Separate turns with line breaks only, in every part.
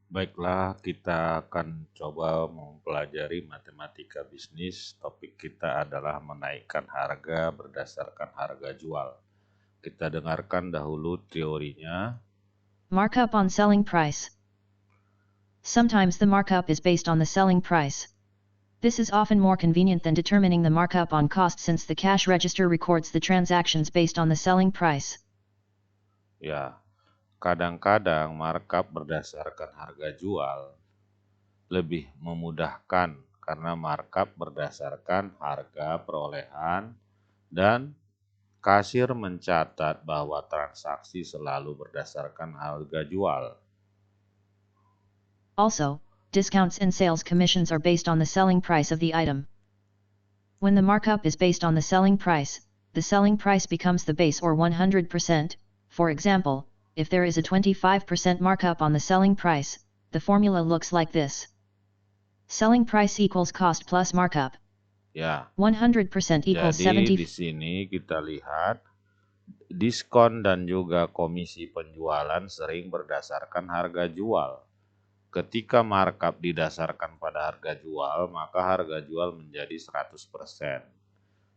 Baiklah, kita akan coba mempelajari matematika bisnis. Topik kita adalah menaikkan harga berdasarkan harga jual. Kita dengarkan dahulu teorinya.
Markup on selling price. Sometimes the markup is based on the selling price. This is often more convenient than determining the markup on cost since the cash register records the transactions based on the selling price.
Ya, kadang-kadang markup berdasarkan harga jual lebih memudahkan karena markup berdasarkan harga perolehan dan kasir mencatat bahwa transaksi selalu berdasarkan harga jual.
Also, discounts and sales commissions are based on the selling price of the item. When the markup is based on the selling price becomes the base or 100%. For example, if there is a 25% markup on the selling price, the formula looks like this. Selling price equals cost plus markup.
Ya,
100% equals
jadi
70.
di sini kita lihat diskon dan juga komisi penjualan sering berdasarkan harga jual. Ketika markup didasarkan pada harga jual, maka harga jual menjadi 100%.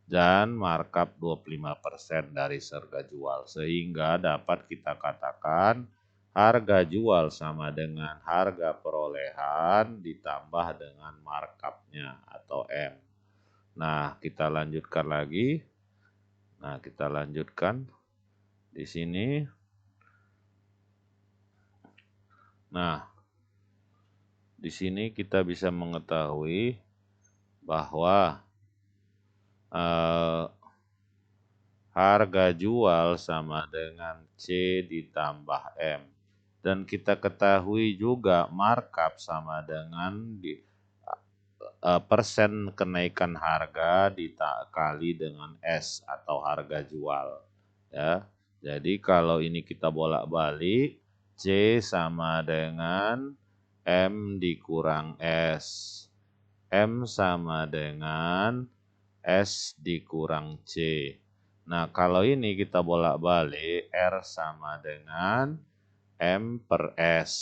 Dan markup 25% dari harga jual. Sehingga dapat kita katakan harga jual sama dengan harga perolehan ditambah dengan markupnya atau M. Nah, kita lanjutkan lagi. Di sini. Nah, di sini kita bisa mengetahui bahwa harga jual sama dengan C ditambah M. Dan kita ketahui juga markup sama dengan persen kenaikan harga dikali dengan S atau harga jual. Ya. Jadi kalau ini kita bolak-balik, C sama dengan M dikurang S. M sama dengan S dikurang C. Nah, kalau ini kita bolak-balik, R sama dengan M per S.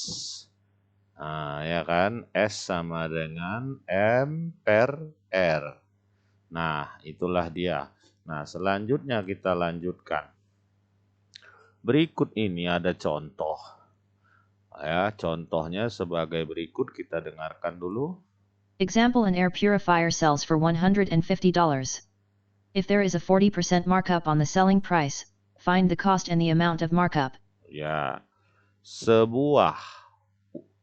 Nah, ya kan? S sama dengan M per R. Nah, itulah dia. Nah, selanjutnya kita lanjutkan. Berikut ini ada contoh. Ya, contohnya sebagai berikut, kita dengarkan dulu.
Example: an air purifier sells for $150. If there is a 40% markup on the selling price, find the cost and the amount of markup.
Ya, sebuah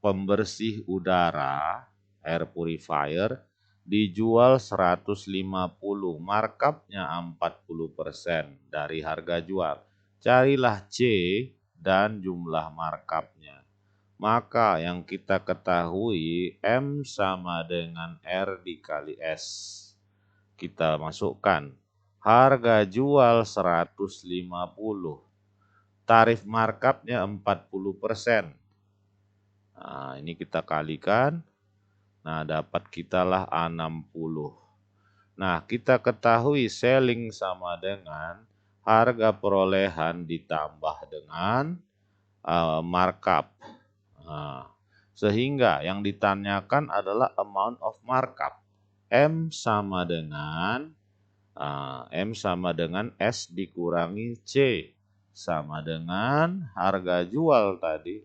pembersih udara air purifier dijual 150, markupnya 40% dari harga jual. Carilah C dan jumlah markupnya. Maka yang kita ketahui M sama dengan R dikali S. Kita masukkan harga jual 150. Tarif markupnya 40%. Nah, ini kita kalikan. Nah, dapat kitalah 60. Nah, kita ketahui selling sama dengan harga perolehan ditambah dengan markup. Nah, sehingga yang ditanyakan adalah amount of markup. M sama dengan S dikurangi C. Sama dengan harga jual tadi.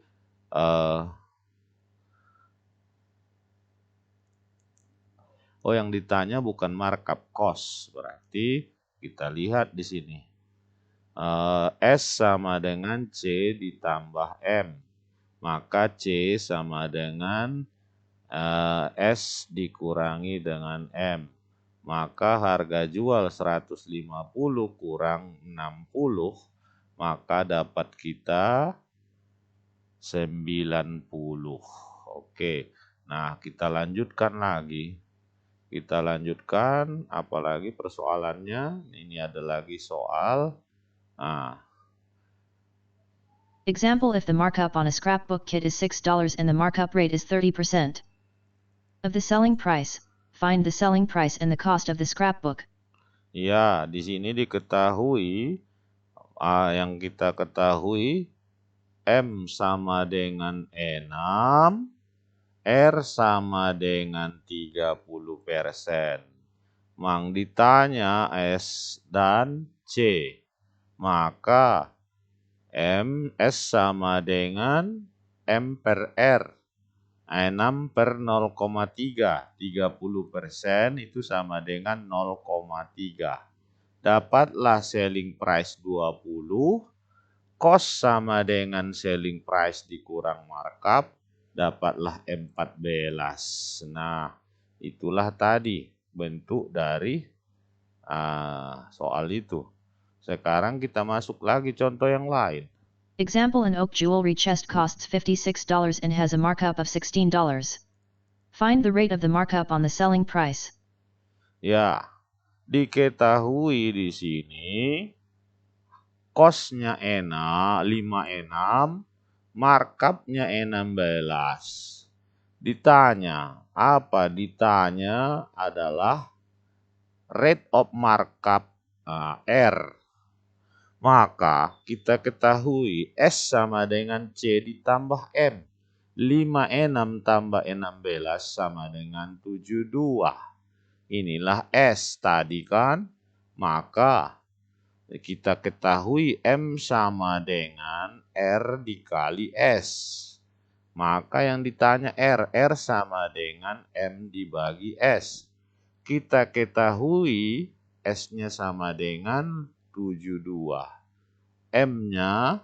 Yang ditanya bukan markup, cost. Berarti kita lihat di sini. S sama dengan C ditambah M. Maka C sama dengan S dikurangi dengan M. Maka harga jual 150 kurang 60. Maka dapat kita 90. Oke. Nah, kita lanjutkan lagi. Apalagi persoalannya. Ini ada lagi soal.
Example: if the markup on a scrapbook kit is $6 and the markup rate is 30% of the selling price, find the selling price and the cost of the scrapbook.
Ya, di sini diketahui yang kita ketahui M sama dengan 6, R sama dengan 30%. Mang ditanya S dan C. Maka S sama dengan M per R. 6 per 0,3. 30% itu sama dengan 0,3. Dapatlah selling price 20. Cost sama dengan selling price dikurang markup. Dapatlah 14. Nah, itulah tadi bentuk dari soal itu. Sekarang kita masuk lagi contoh yang lain.
Example: an oak jewelry chest costs $56 and has a markup of $16. Find the rate of the markup on the selling price.
Ya, diketahui di sini cost-nya 56, markup-nya 16. Ditanya, apa? Ditanya adalah rate of markup R. Maka kita ketahui S sama dengan C ditambah M. 56 tambah 16 sama dengan 72. Inilah S tadi kan. Maka kita ketahui M sama dengan R dikali S. Maka yang ditanya R sama dengan M dibagi S. Kita ketahui S-nya sama dengan 72. M-nya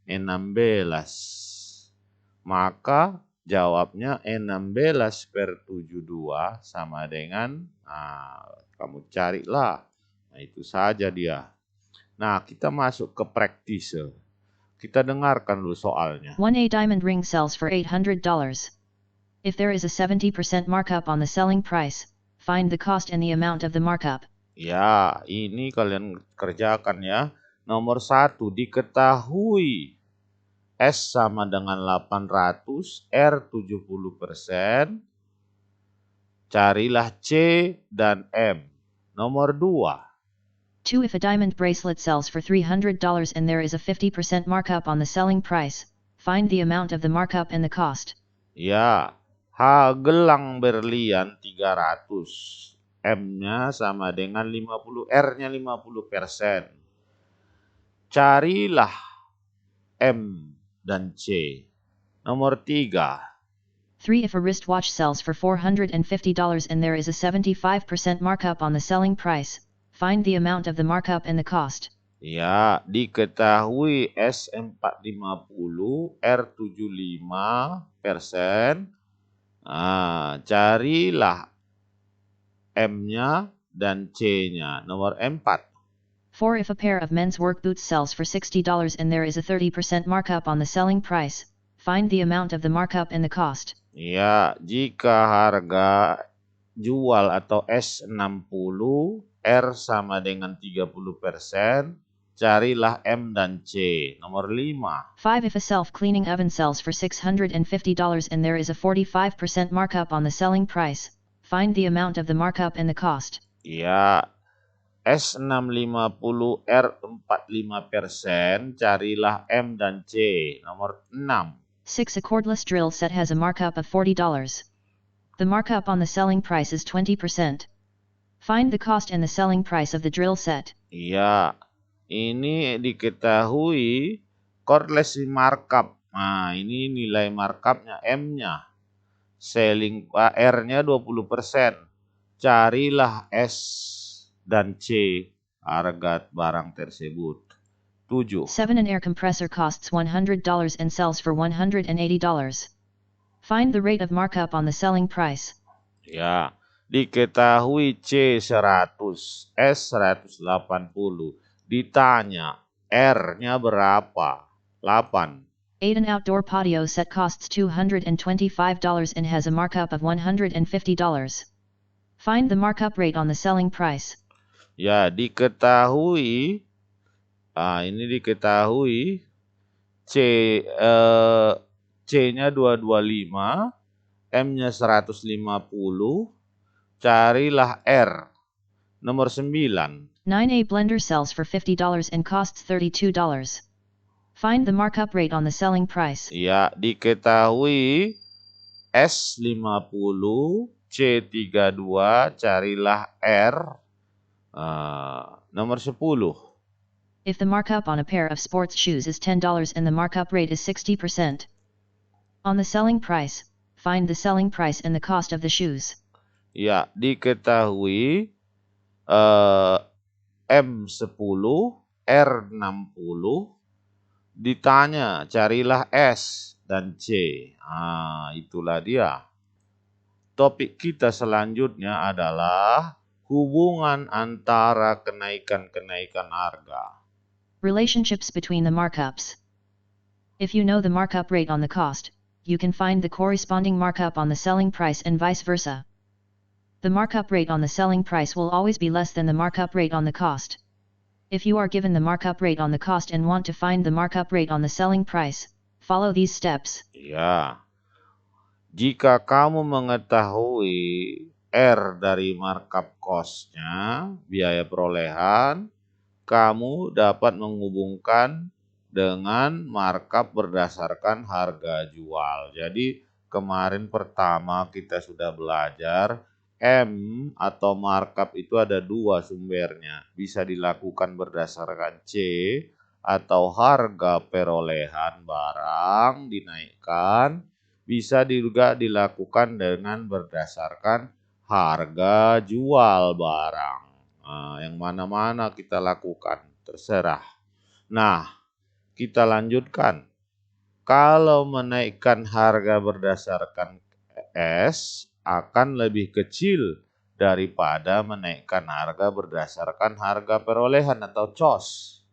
16. Maka jawabnya 16 per 72 sama dengan, kamu carilah. Nah, itu saja dia. Nah, kita masuk ke practice. Kita dengarkan dulu soalnya.
1A diamond ring sells for $800. If there is a 70% markup on the selling price, find the cost and the amount of the markup.
Ya, ini kalian kerjakan ya. Nomor 1, diketahui S sama dengan 800, R 70%. Carilah C dan M. Nomor 2.
2. If a diamond bracelet sells for $300 and there is a 50% markup on the selling price, find the amount of the markup and the cost.
Ya, gelang berlian 300. M-nya sama dengan 50, R-nya 50%. Carilah M dan C. Nomor 3.
3. If a wristwatch sells for $450 and there is a 75% markup on the selling price, find the amount of the markup and the cost.
Ya, diketahui S 450, R 75%. Carilah M-nya dan C-nya. Nomor 4.
4. If a pair of men's work boots sells for $60 and there is a 30% markup on the selling price, find the amount of the markup and the cost.
Ya, jika harga jual atau S60, R sama dengan 30%, carilah M dan C. Nomor 5.
5. If a self-cleaning oven sells for $650 and there is a 45% markup on the selling price, find the amount of the markup and the cost.
Ya, S650, R 45%, carilah M dan C. Nomor 6.
6. A cordless drill set has a markup of $40. The markup on the selling price is 20%. Find the cost and the selling price of the drill set.
Iya, ini diketahui cordless markup. Nah, ini nilai markupnya M-nya. Selling R-nya 20%. Carilah S dan C harga barang tersebut. 7.
7. An air compressor costs $100 and sells for $180. Find the rate of markup on the selling price.
Ya, diketahui C 100, S 180. Ditanya R-nya berapa? 8.
8. An outdoor patio set costs $225 and has a markup of $150. Find the markup rate on the selling price.
Ya, diketahui, ini diketahui C-nya 225, M-nya 150, carilah R. Nomor 9.
9. A blender sells for $50 and costs $32. Find the markup rate on the selling price.
Ya, diketahui S50, C32, carilah R nomor 10.
If the markup on a pair of sports shoes is $10 and the markup rate is 60% on the selling price, find the selling price and the cost of the shoes.
Ya, diketahui M10, R60, ditanya carilah S dan C. Itulah dia. Topik kita selanjutnya adalah hubungan antara kenaikan-kenaikan harga.
Relationships between the markups. If you know the markup rate on the cost, you can find the corresponding markup on the selling price and vice versa. The markup rate on the selling price will always be less than the markup rate on the cost. If you are given the markup rate on the cost and want to find the markup rate on the selling price, follow these steps.
Ya, jika kamu mengetahui R dari markup cost-nya, biaya perolehan, kamu dapat menghubungkan dengan markup berdasarkan harga jual. Jadi kemarin pertama kita sudah belajar M atau markup itu ada dua sumbernya. Bisa dilakukan berdasarkan C atau harga perolehan barang dinaikkan. Bisa juga dilakukan dengan berdasarkan harga jual barang. Yang mana-mana kita lakukan, terserah. Nah, kita lanjutkan. Kalau menaikkan harga berdasarkan S akan lebih kecil daripada menaikkan harga berdasarkan harga perolehan atau COS.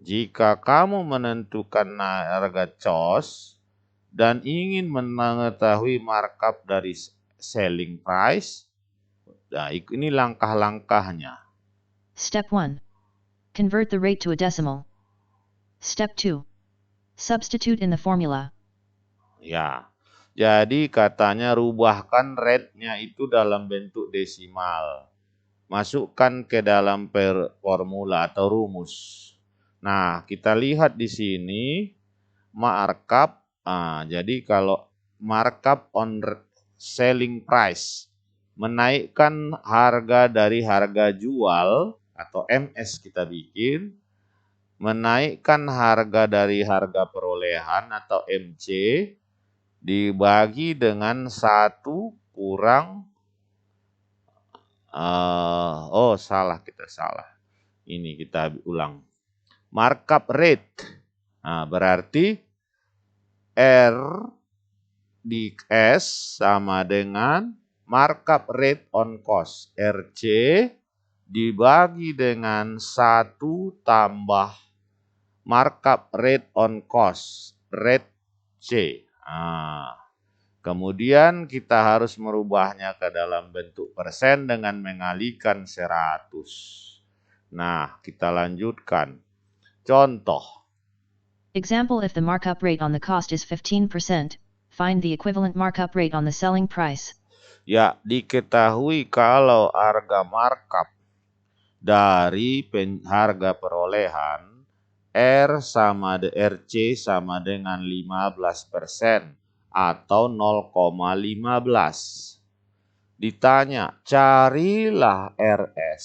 Jika kamu menentukan harga COS dan ingin mengetahui markup dari selling price, nah, ini langkah-langkahnya.
Step 1. Convert the rate to a decimal. Step 2. Substitute in the formula.
Ya, jadi katanya rubahkan rate-nya itu dalam bentuk desimal. Masukkan ke dalam formula atau rumus. Nah, kita lihat di sini markup. Jadi kalau markup on selling price, menaikkan harga dari harga jual atau MS kita bikin, menaikkan harga dari harga perolehan atau MC dibagi dengan 1 kurang salah. Ini kita ulang. Markup rate. Berarti R di S sama dengan markup rate on cost, RC, dibagi dengan 1 tambah markup rate on cost, rate C. Kemudian kita harus merubahnya ke dalam bentuk persen dengan mengalikan 100. Nah, kita lanjutkan. Contoh.
Example: if the markup rate on the cost is 15%, find the equivalent markup rate on the selling price.
Ya, diketahui kalau harga markup dari harga perolehan RC sama dengan 15% atau 0,15. Ditanya, carilah RS.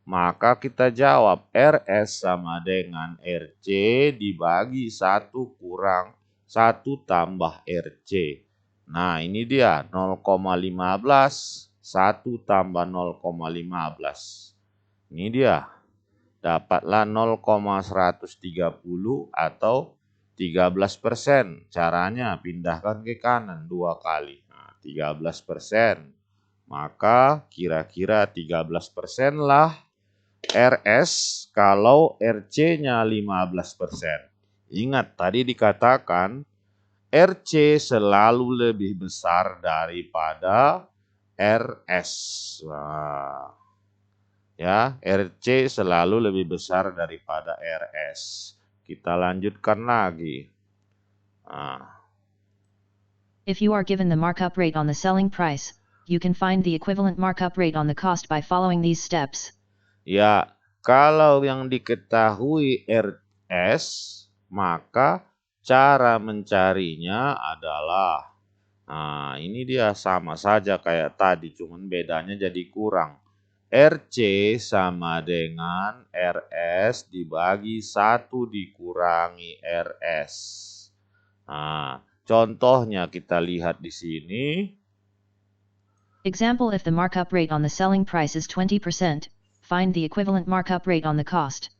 Maka kita jawab RS sama dengan RC dibagi 1 kurang 1 tambah RC. Nah, ini dia 0,15, 1 tambah 0,15. Ini dia. Dapatlah 0,130 atau 13%. Caranya pindahkan ke kanan 2 kali. Nah, 13%. Maka kira-kira 13% lah RS kalau RC-nya 15%. Ingat tadi dikatakan RC selalu lebih besar daripada RS. Nah, ya, RC selalu lebih besar daripada RS. Kita lanjutkan lagi.
If you are given the markup rate on the selling price, you can find the equivalent markup rate on the cost by following these steps.
Ya, kalau yang diketahui RS Maka cara mencarinya adalah, nah ini dia sama saja kayak tadi, cuman bedanya jadi kurang. RC sama dengan RS dibagi 1 dikurangi RS. Nah, contohnya kita lihat di sini.
Example, if the markup rate on the selling price is 20%, find the equivalent markup rate on the cost.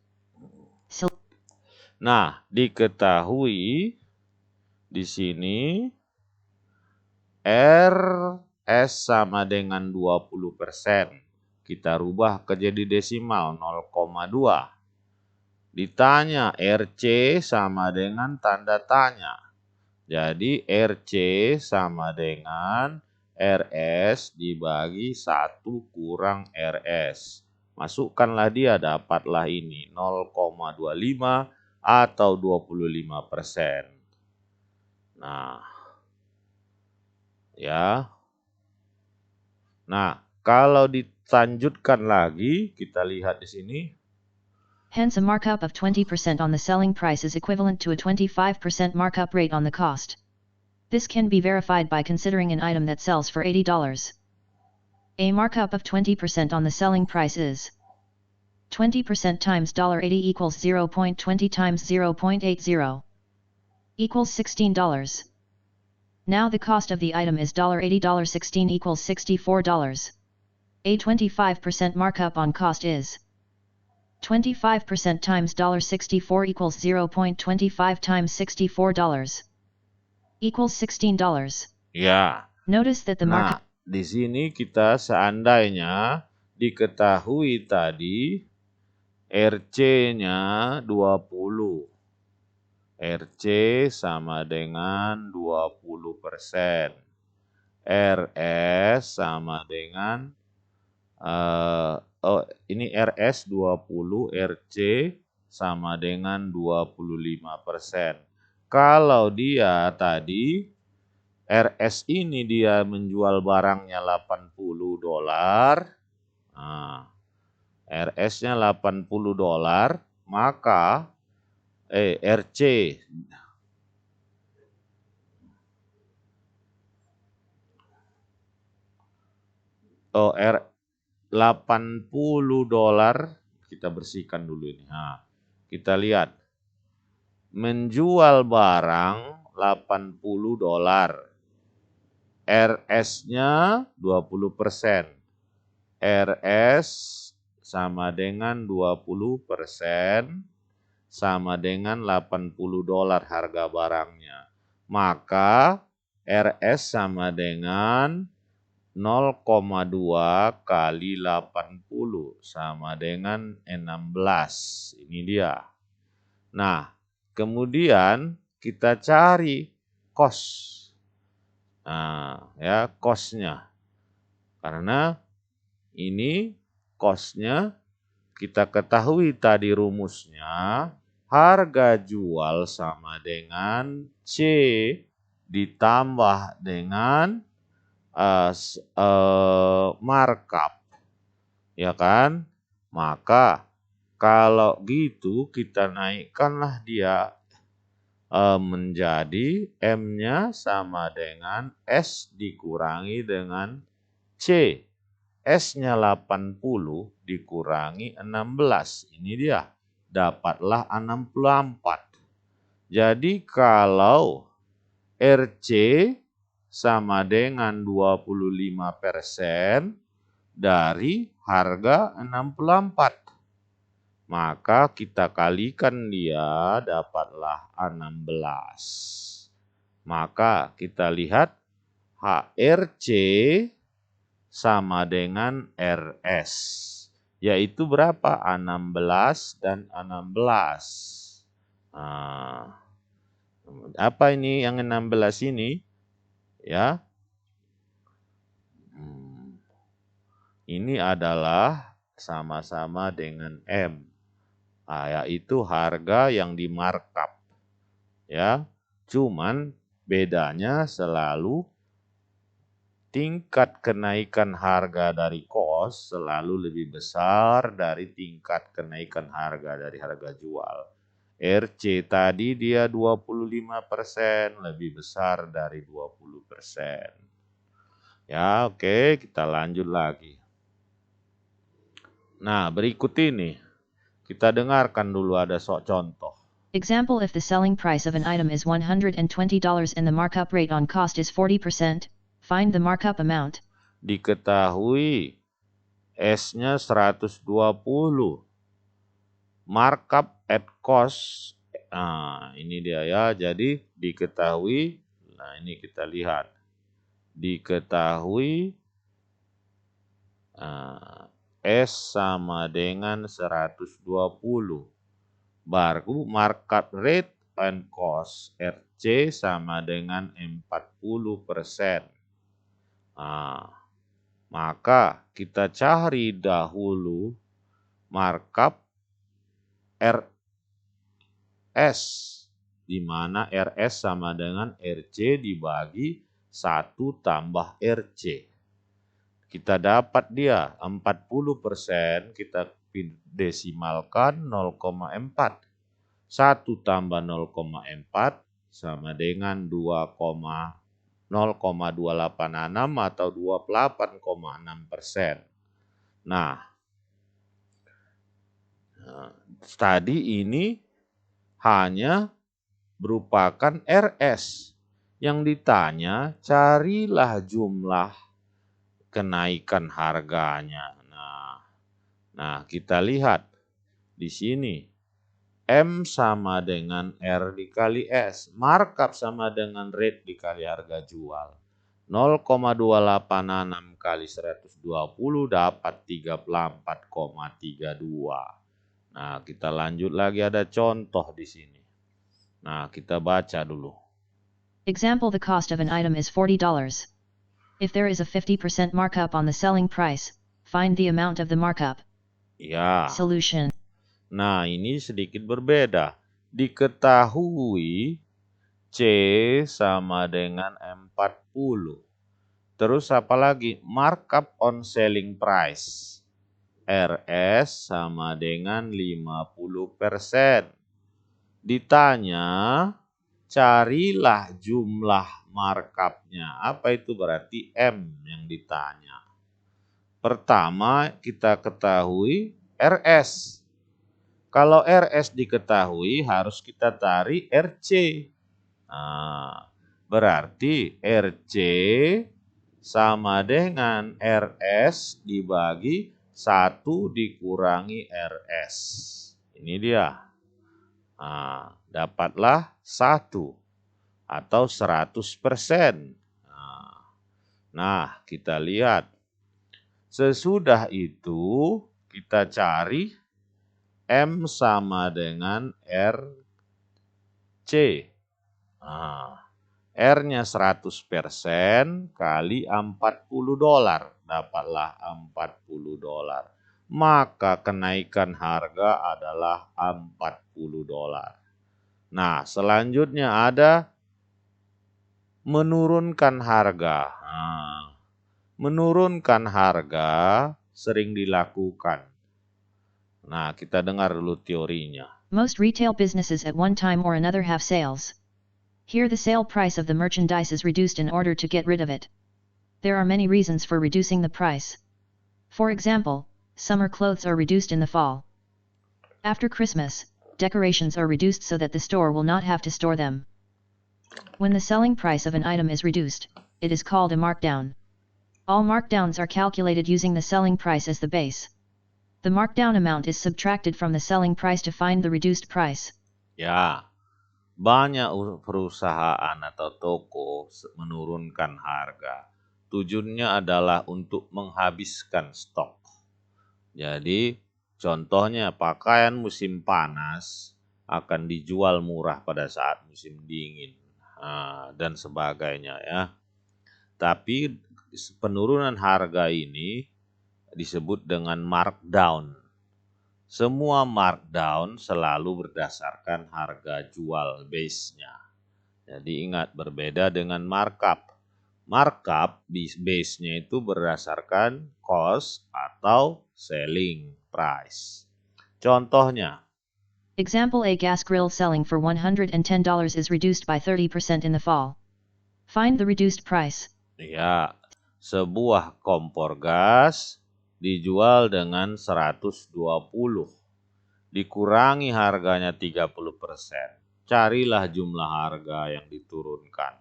Nah, diketahui di sini RS sama dengan 20%. Kita rubah ke jadi desimal 0,2. Ditanya RC sama dengan tanda tanya. Jadi RC sama dengan RS dibagi 1 kurang RS. Masukkanlah dia, dapatlah ini 0,25 atau 25%. Nah, ya. Nah, kalau dilanjutkan lagi, kita lihat di sini.
Hence, a markup of 20% on the selling price is equivalent to a 25% markup rate on the cost. This can be verified by considering an item that sells for $80. A markup of 20% on the selling price is 20% times $80 equals 0.20 times 0.80 equals $16. Now the cost of the item is $80. $16 equals $64. A 25% markup on cost is 25% times $64 equals 0.25 times $64 equals $16.
Ya.
Notice that the markup.
Nah, di sini kita seandainya diketahui tadi RC-nya 20. RC sama dengan 20%. RS sama dengan ini RS 20, RC sama dengan 25%. Kalau dia tadi RS ini dia menjual barangnya $80. Nah, RS-nya $80, maka RC $80, kita bersihkan dulu ini. Nah, kita lihat. Menjual barang $80. RS-nya 20%. RS sama dengan 20% sama dengan $80 harga barangnya. Maka RS sama dengan 0,2 kali 80 sama dengan 16. Ini dia. Nah, kemudian kita cari cost. Nah, ya cost-nya. Karena ini cost-nya kita ketahui tadi rumusnya, harga jual sama dengan C ditambah dengan markup, ya kan? Maka kalau gitu kita naikkanlah dia menjadi M-nya sama dengan S dikurangi dengan C. S-nya 80 dikurangi 16. Ini dia. Dapatlah 64. Jadi kalau RC sama dengan 25% dari harga 64. Maka kita kalikan dia, dapatlah 16. Maka kita lihat HRC sama dengan RS. Yaitu berapa? 16 dan 16. Nah, apa ini yang 16 ini? Ya. Ini adalah sama-sama dengan M. Yaitu harga yang di markup. Ya. Cuman bedanya selalu tingkat kenaikan harga dari cost selalu lebih besar dari tingkat kenaikan harga dari harga jual. RC tadi dia 25%, lebih besar dari 20%. Ya, oke, kita lanjut lagi. Nah, berikut ini kita dengarkan dulu ada contoh.
Example: if the selling price of an item is $120 and the markup rate on cost is 40%, find the markup amount.
Diketahui S-nya 120. Markup at cost. Nah, ini dia ya. Jadi diketahui, nah ini kita lihat. Diketahui S sama dengan 120. Baru markup rate and cost RC sama dengan 40%. Nah, maka kita cari dahulu markup RS, di mana RS sama dengan RC dibagi 1 tambah RC. Kita dapat dia 40%, kita desimalkan 0,4. 1 tambah 0,4 sama dengan 0,286 atau 28,6%. Nah, tadi ini hanya merupakan RS. Yang ditanya, carilah jumlah kenaikan harganya. Nah, kita lihat di sini. M sama dengan R dikali S. Markup sama dengan rate dikali harga jual. 0,286 kali 120 dapat 34,32. Nah, kita lanjut lagi, ada contoh di sini. Nah, kita baca dulu.
Example: the cost of an item is $40. If there is a 50% markup on the selling price, find the amount of the markup.
Ya.
Solution.
Nah, ini sedikit berbeda. Diketahui C sama dengan 40. Terus apa lagi? Markup on selling price. RS sama dengan 50%. Ditanya, carilah jumlah markupnya. Apa itu berarti? M yang ditanya. Pertama, kita ketahui RS. Kalau RS diketahui, harus kita tarik RC. Nah, berarti RC sama dengan RS dibagi 1 dikurangi RS. Ini dia. Nah, dapatlah 1 atau 100%. Nah, kita lihat. Sesudah itu, kita cari M sama dengan RC. R-nya 100% kali $40. Dapatlah $40. Maka kenaikan harga adalah $40. Nah, selanjutnya ada menurunkan harga. Menurunkan harga sering dilakukan. Nah, kita dengar dulu teorinya.
Most retail businesses at one time or another have sales. Here the sale price of the merchandise is reduced in order to get rid of it. There are many reasons for reducing the price. For example, summer clothes are reduced in the fall. After Christmas, decorations are reduced so that the store will not have to store them. When the selling price of an item is reduced, it is called a markdown. All markdowns are calculated using the selling price as the base. The markdown amount is subtracted from the selling price to find the reduced price.
Ya, banyak perusahaan atau toko menurunkan harga. Tujuannya adalah untuk menghabiskan stok. Jadi, contohnya pakaian musim panas akan dijual murah pada saat musim dingin. Dan sebagainya ya. Tapi penurunan harga ini disebut dengan markdown. Semua markdown selalu berdasarkan harga jual base-nya. Jadi ingat, berbeda dengan markup. Markup base-nya itu berdasarkan cost atau selling price. Contohnya.
Example A, gas grill selling for $110 is reduced by 30% in the fall. Find the reduced price.
Ya, sebuah kompor gas dijual dengan 120. Dikurangi harganya 30%. Carilah jumlah harga yang diturunkan.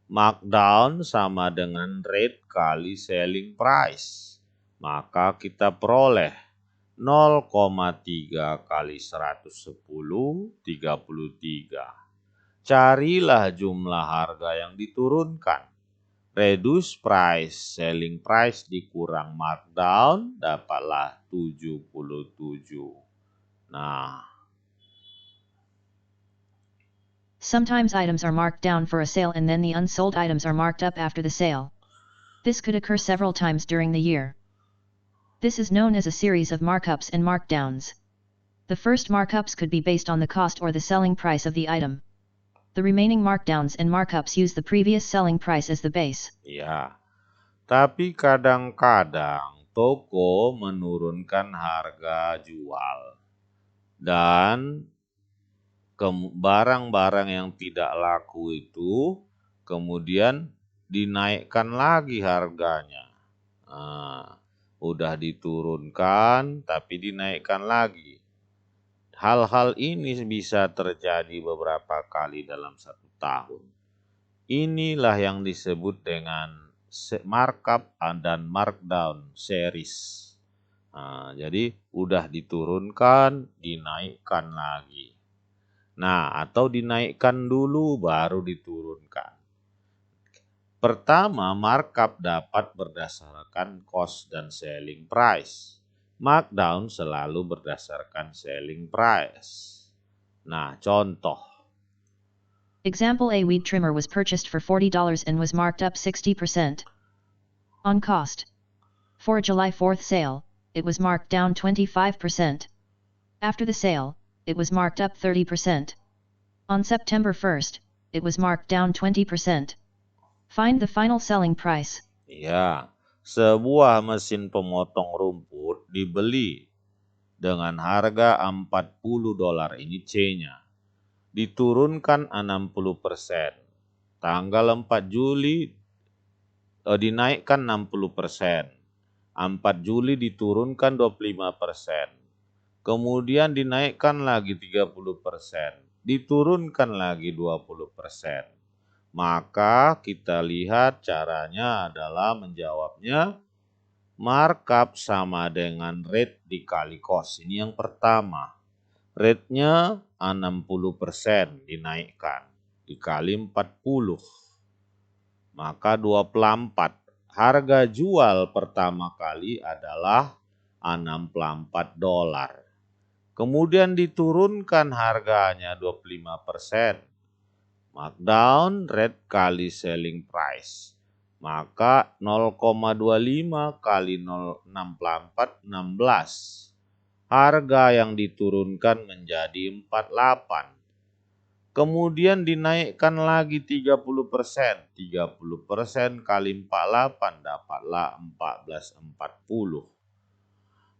Markdown sama dengan rate kali selling price. Maka kita peroleh 0,3 kali 110, 33. Carilah jumlah harga yang diturunkan. Reduce price, selling price dikurang markdown, dapatlah 77. Nah,
sometimes items are marked down for a sale and then the unsold items are marked up after the sale. This could occur several times during the year. This is known as a series of markups and markdowns. The first markups could be based on the cost or the selling price of the item. The remaining markdowns and markups use the previous selling price as the base.
ya. Tapi kadang-kadang toko menurunkan harga jual. Dan barang-barang yang tidak laku itu kemudian dinaikkan lagi harganya. Nah, udah diturunkan tapi dinaikkan lagi. Hal-hal ini bisa terjadi beberapa kali dalam 1 tahun. Inilah yang disebut dengan markup dan markdown series. Nah, jadi udah diturunkan, dinaikkan lagi. Nah, atau dinaikkan dulu baru diturunkan. Pertama, markup dapat berdasarkan cost dan selling price. Markdown selalu berdasarkan selling price. Nah, contoh.
Example A, weed trimmer was purchased for $40 and was marked up 60%. On cost. For a July 4th sale, it was marked down 25%. After the sale, it was marked up 30%. On September 1st, it was marked down 20%. Find the final selling price.
Ya, sebuah mesin pemotong rumput dibeli dengan harga $40, ini C-nya. Diturunkan 60%. Tanggal 4 Juli dinaikkan 60%. 4 Juli diturunkan 25%. Kemudian dinaikkan lagi 30%. Diturunkan lagi 20%. Maka kita lihat caranya adalah menjawabnya markup sama dengan rate dikali cost. Ini yang pertama. Rate-nya 60% dinaikkan dikali 40. Maka 24. Harga jual pertama kali adalah $64. Kemudian diturunkan harganya 25%. Markdown rate kali selling price. Maka 0,25 kali 0,64, 16. Harga yang diturunkan menjadi 48. Kemudian dinaikkan lagi 30%. 30% kali 48 dapatlah 1440.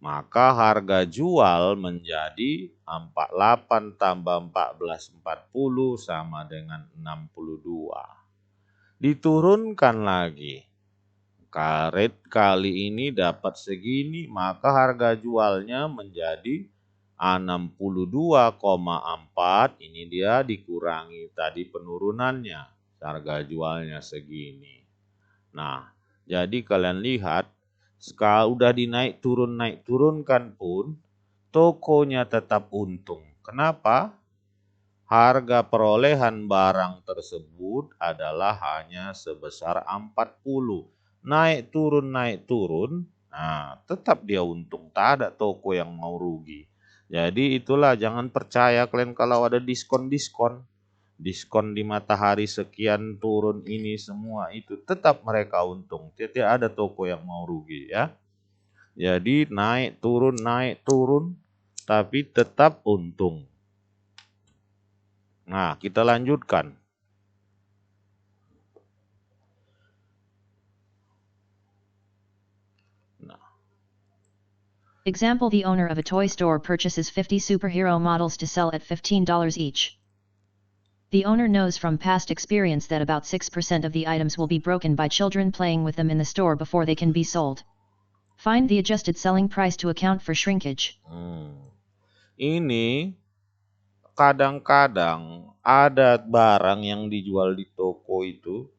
Maka harga jual menjadi 48 tambah 1440 sama dengan 62. Diturunkan lagi. Rate kali ini dapat segini, maka harga jualnya menjadi 62,4. Ini dia dikurangi tadi penurunannya. Harga jualnya segini. Nah, jadi kalian lihat, kalau udah naik turunkan pun, tokonya tetap untung. Kenapa? Harga perolehan barang tersebut adalah hanya sebesar 40. Naik turun, nah tetap dia untung. Tak ada toko yang mau rugi. Jadi itulah, jangan percaya kalian kalau ada diskon-diskon. Diskon di Matahari sekian turun ini semua itu tetap mereka untung. Tidak ada toko yang mau rugi ya. Jadi naik turun tapi tetap untung. Nah, kita lanjutkan. Nah,
Example: the owner of a toy store purchases 50 superhero models to sell at $15 each. The owner knows from past experience that about 6% of the items will be broken by children playing with them in the store before they can be sold. Find the adjusted selling price to account for shrinkage.
Ini kadang-kadang ada barang yang dijual di toko itu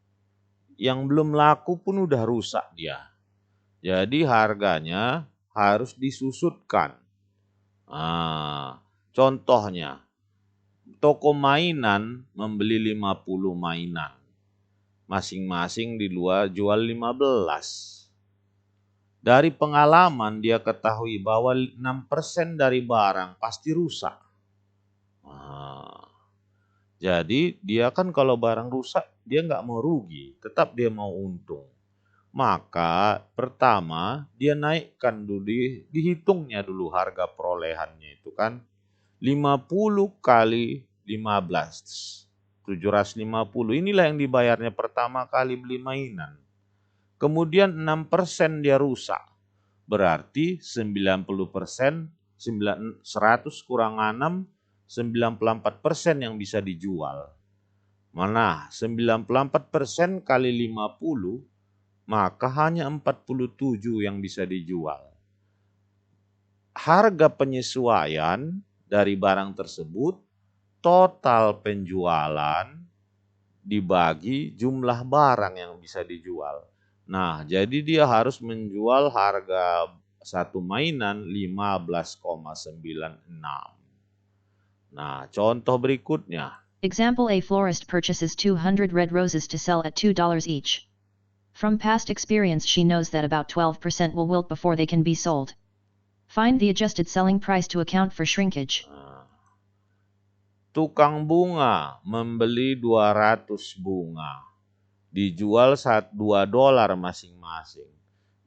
yang belum laku pun udah rusak dia. Jadi harganya harus disusutkan. Contohnya, toko mainan membeli 50 mainan. Masing-masing di luar jual 15. Dari pengalaman dia ketahui bahwa 6% dari barang pasti rusak. Jadi dia kan kalau barang rusak dia nggak mau rugi, tetap dia mau untung. Maka pertama dia naikkan dulu, dihitungnya dulu harga perolehannya itu kan 50 kali 15, 750. Inilah yang dibayarnya pertama kali beli mainan. Kemudian 6% dia rusak. Berarti 90%, 100 kurang 6, 94% yang bisa dijual. Mana 94% kali 50, maka hanya 47 yang bisa dijual. Harga penyesuaian dari barang tersebut, total penjualan dibagi jumlah barang yang bisa dijual. Nah, jadi dia harus menjual harga satu mainan 15,96. Nah, contoh berikutnya.
Example: a florist purchases 200 red roses to sell at $2 each. From past experience she knows that about 12% will wilt before they can be sold. Find the adjusted selling price to account for shrinkage.
Tukang bunga membeli 200 bunga. Dijual $2 masing-masing.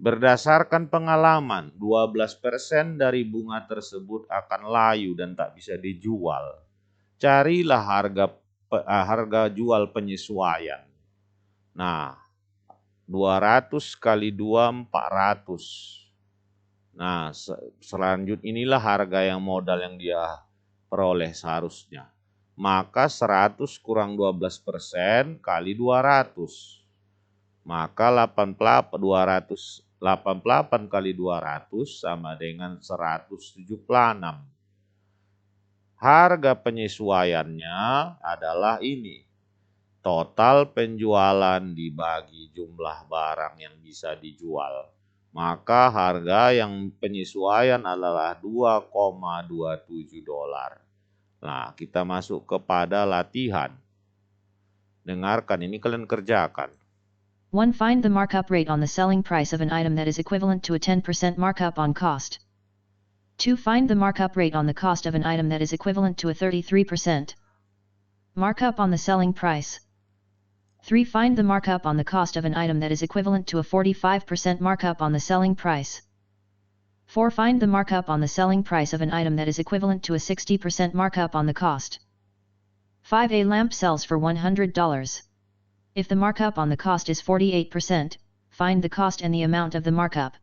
Berdasarkan pengalaman, 12% dari bunga tersebut akan layu dan tak bisa dijual. Carilah harga jual penyesuaian. Nah, 200 kali 2, 400. Nah, selanjutnya inilah harga yang modal yang dia peroleh seharusnya. Maka 100 kurang 12% kali 200. Maka 88 kali 200 sama dengan 176. Harga penyesuaiannya adalah ini. Total penjualan dibagi jumlah barang yang bisa dijual. Maka harga yang penyesuaian adalah $2,27. Nah, kita masuk kepada latihan. Dengarkan, ini kalian kerjakan.
1. Find the markup rate on the selling price of an item that is equivalent to a 10% markup on cost. 2. Find the markup rate on the cost of an item that is equivalent to a 33% markup on the selling price. 3. Find the markup on the cost of an item that is equivalent to a 45% markup on the selling price. 4. Find the markup on the selling price of an item that is equivalent to a 60% markup on the cost. 5. A lamp sells for $100. If the markup on the cost is 48%, find the cost and the amount of the markup.